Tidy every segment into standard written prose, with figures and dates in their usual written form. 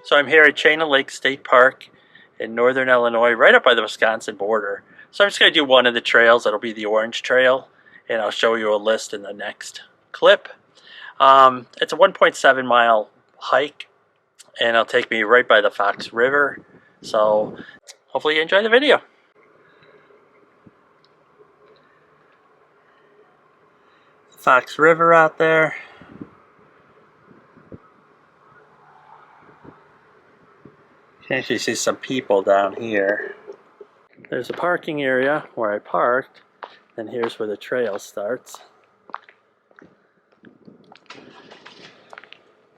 So I'm here at Chain of Lakes State Park in northern Illinois, right up by the Wisconsin border. So I'm just going to do one of the trails. That'll be the Orange Trail, and I'll show you a list in the next clip. It's a 1.7 mile hike, and it'll take me right by the Fox River. So hopefully you enjoy the video. Fox River out there. You can actually see some people down here. There's a parking area where I parked, and here's where the trail starts.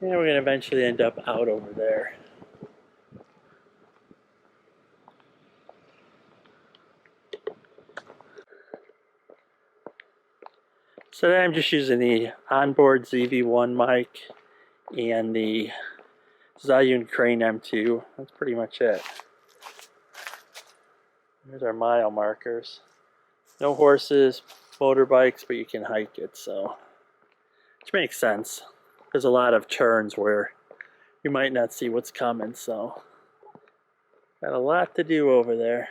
And we're going to eventually end up out over there. So today I'm just using the onboard ZV-1 mic and the Zhiyun Crane M2. That's pretty much it. Here's our mile markers. No horses, motorbikes, but you can hike it, so which makes sense. There's a lot of turns where you might not see what's coming, so got a lot to do over there.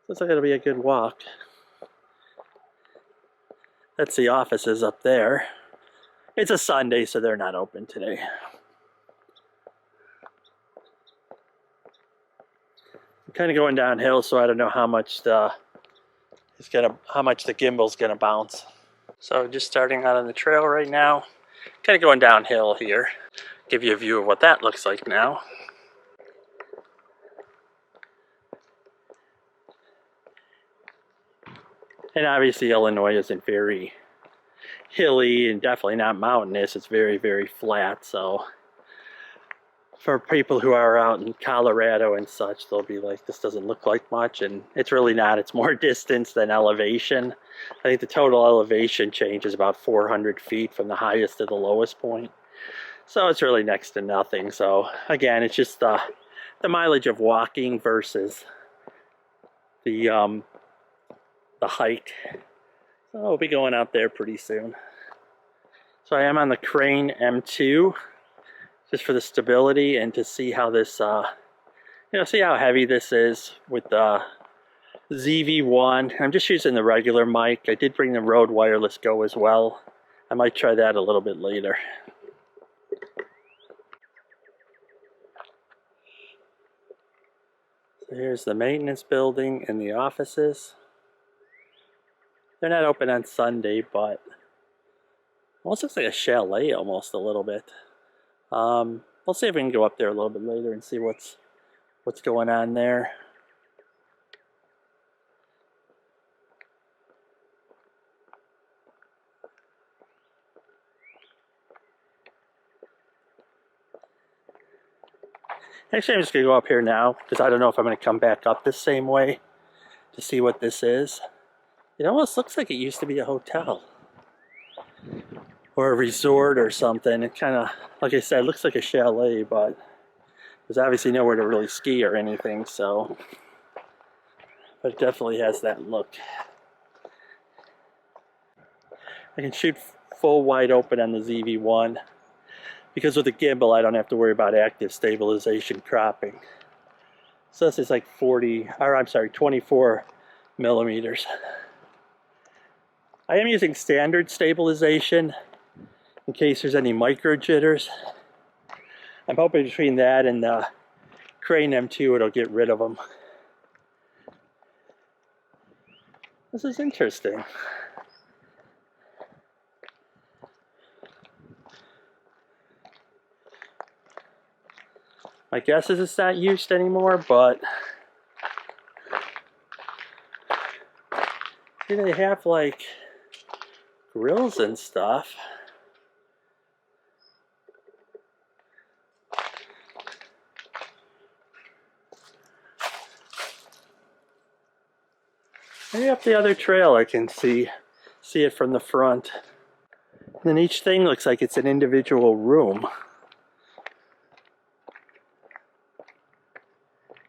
Looks like it'll be a good walk. That's the offices up there. It's a Sunday, so they're not open today. I'm kind of going downhill, so I don't know how much the gimbal's gonna bounce. So just starting out on the trail right now, kind of going downhill here. Give you a view of what that looks like now. And obviously Illinois isn't very hilly and definitely not mountainous. It's very, very flat. So for people who are out in Colorado and such, they'll be like, this doesn't look like much. And it's really not. It's more distance than elevation. I think the total elevation change is about 400 feet from the highest to the lowest point. So it's really next to nothing. So again, it's just the mileage of walking versus the hike. So I'll be going out there pretty soon. So I am on the Crane M2 just for the stability and to see how this, see how heavy this is with the ZV-1. I'm just using the regular mic. I did bring the Rode Wireless Go as well. I might try that a little bit later. So here's the maintenance building and the offices. They're not open on Sunday, but almost looks like a chalet almost a little bit. We'll see if we can go up there a little bit later and see what's going on there. Actually, I'm just going to go up here now because I don't know if I'm going to come back up the same way to see what this is. It almost looks like it used to be a hotel or a resort or something. It kind of, like I said, looks like a chalet, but there's obviously nowhere to really ski or anything, so, but it definitely has that look. I can shoot full wide open on the ZV-1 because with the gimbal I don't have to worry about active stabilization cropping. So this is like 24 millimeters. I am using standard stabilization in case there's any micro jitters. I'm hoping between that and the Crane M2 it'll get rid of them. This is interesting. My guess is it's not used anymore, but see, they have like grills and stuff. Maybe up the other trail I can see it from the front. And then each thing looks like it's an individual room.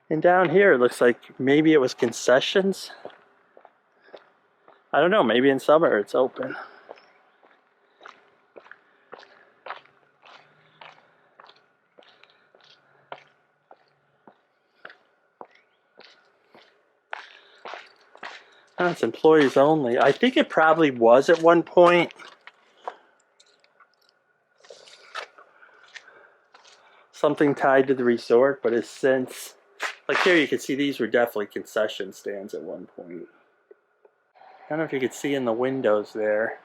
And down here it looks like maybe it was concessions. I don't know, maybe in summer it's open. It's employees only. I think it probably was at one point. Something tied to the resort, but has since, like here you can see these were definitely concession stands at one point. I don't know if you could see in the windows there.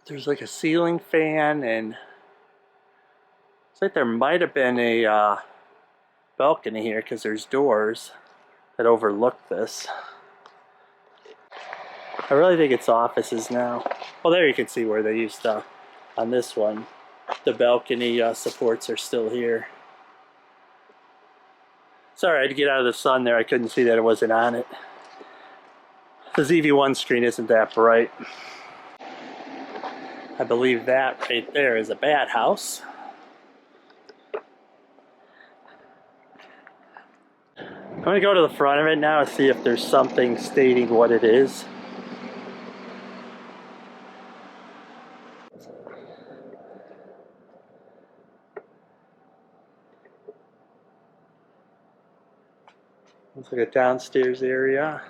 There's like a ceiling fan, and it's like there might have been a balcony here because there's doors that overlook this. I really think it's offices now. Well, there you can see where they used to, on this one, the balcony supports are still here. Sorry, I had to get out of the sun there. I couldn't see that it wasn't on it. The ZV-1 screen isn't that bright. I believe that right there is a bat house. I'm going to go to the front of it now and see if there's something stating what it is. Looks like a downstairs area.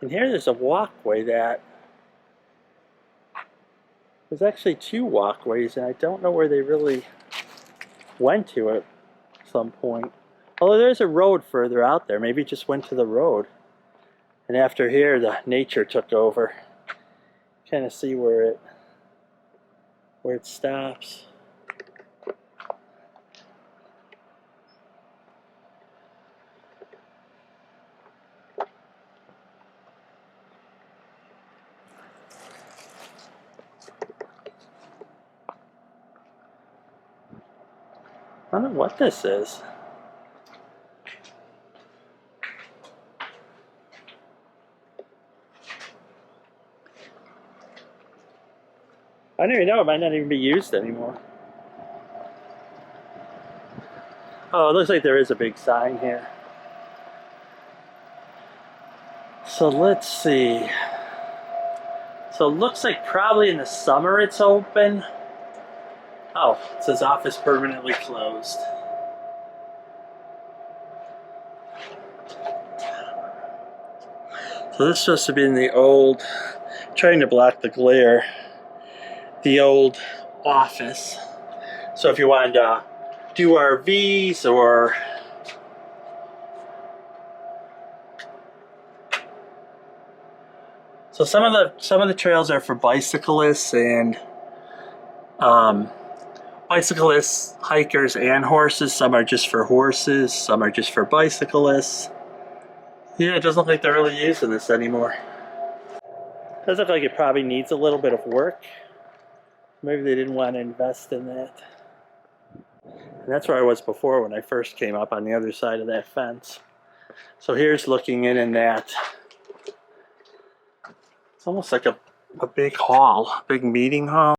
And here there's a walkway that... There's actually two walkways, and I don't know where they really went to at some point. Although there's a road further out there. Maybe it just went to the road. And after here, the nature took over. Kind of see where it stops. I don't know what this is. I don't even know, it might not even be used anymore. Oh, it looks like there is a big sign here. So let's see. So it looks like probably in the summer it's open. Oh, it says office permanently closed. So this must have been the old, trying to block the glare, the old office. So if you wanted to do RVs or so some of the trails are for bicyclists and bicyclists, hikers, and horses. Some are just for horses, some are just for bicyclists. Yeah, it doesn't look like they're really using this anymore. Does look like it probably needs a little bit of work. Maybe they didn't want to invest in that. And that's where I was before when I first came up, on the other side of that fence. So here's looking in that. It's almost like a big hall, a big meeting hall.